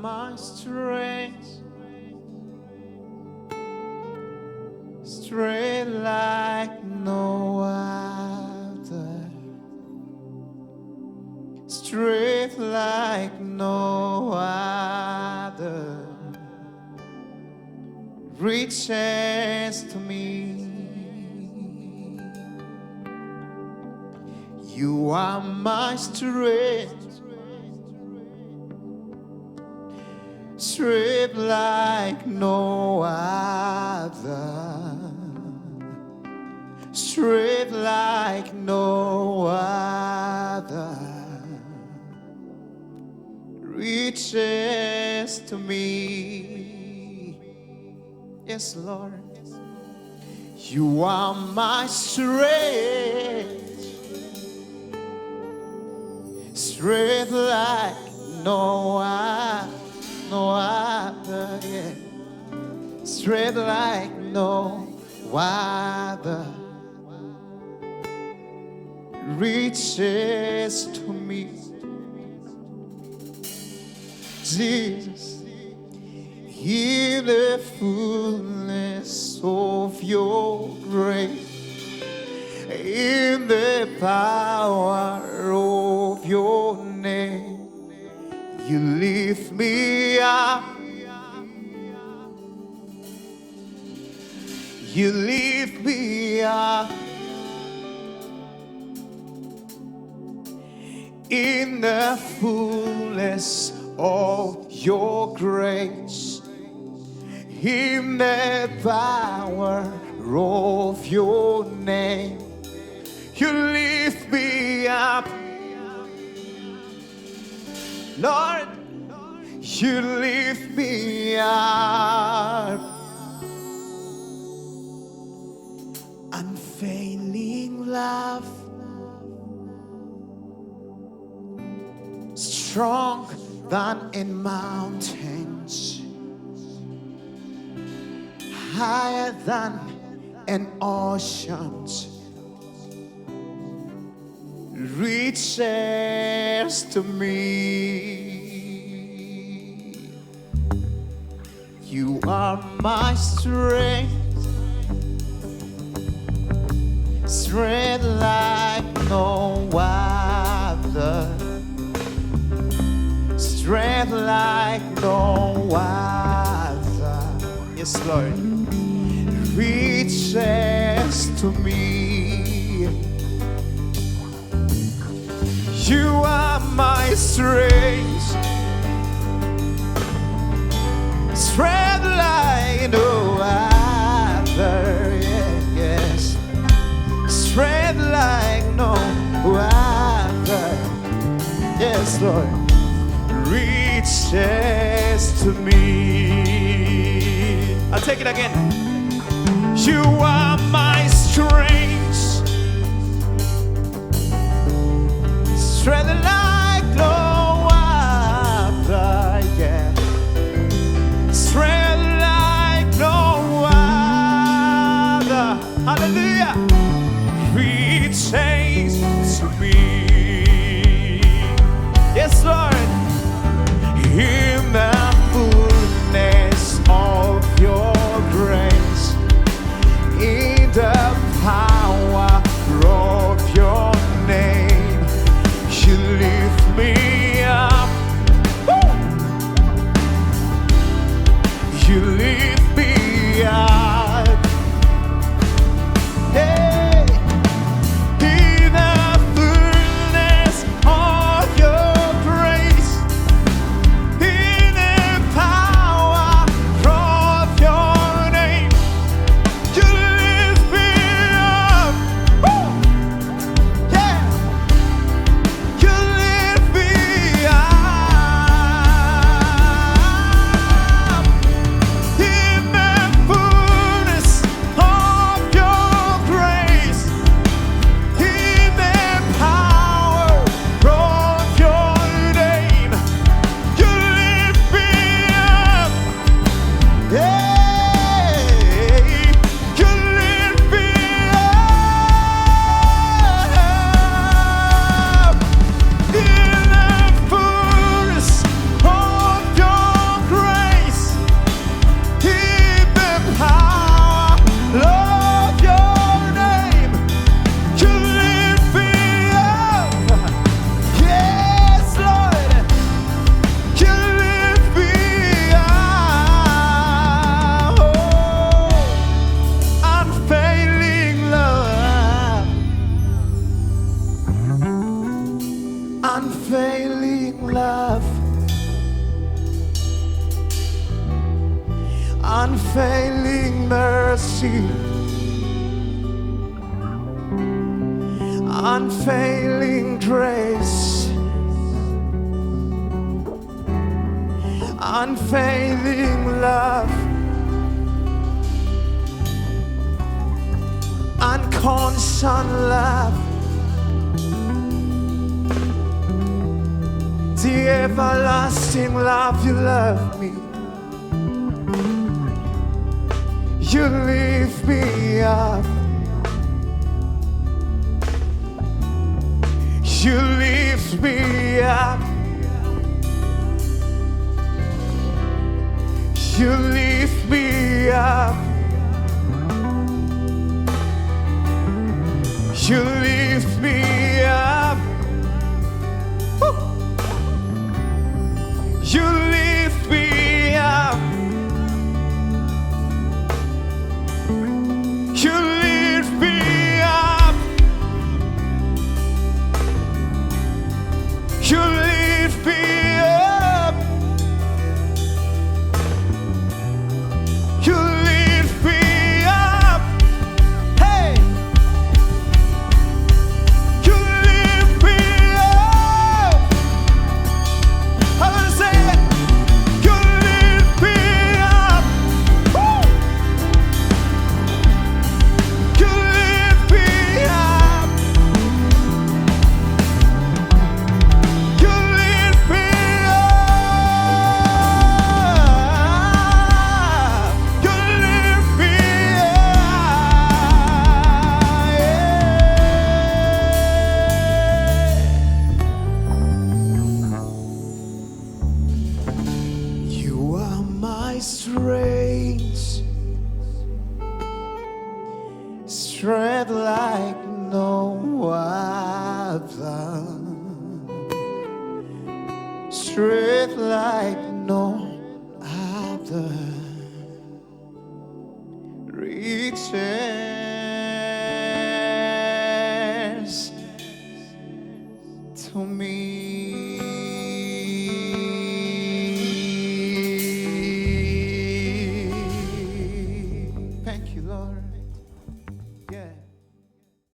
my strength, strength like no other, strength like no other, reaches to me. You are my strength, strength like no other, strength like no other, reaches to me. Yes, Lord. You are my strength, strength like no other, yeah. Strength like no other, reaches to me. Jesus, in the fullness of your grace, in the power of your name, you lift me up, you lift me up, in the fullness of your grace, in the power of your name, you lift me up. Lord, you lift me up. Unfailing love, strong than in mountains, higher than in oceans, reaches to me. You are my strength, strength like no other, strength like no other. Yes, Lord. Reaches to me. You are my strength, strength like no other, yeah, yes. Strength like no other, yes, Lord. Reaches to me. I'll take it again. You are my strength, strength like no other, yeah. Strength like no other, hallelujah. Reaches to me. Yes, Lord. In the fullness of your grace, in the power of your name, you lift me up. Woo! You lift me up. Hey, in the fullness of your grace, in the power of your name, you lift me up. Woo! Yeah, you lift me up. In the fullness of your grace, in the power of your name, you lift me up. Yeah, you lift me up. In the fullness of your unfailing mercy, unfailing grace, unfailing love, unconstant love, the everlasting love. You love me, you lift me up, you lift me up, you lift me up, you lift me up. Woo. You lift me up, you lift me up, you lift me up, you lift me up, hey, you lift me up. I wanna say it. You lift me up. Woo. You lift me up. You lift me up. You lift me up. You are my strength, strength like no other, strength like no other, reaches to me.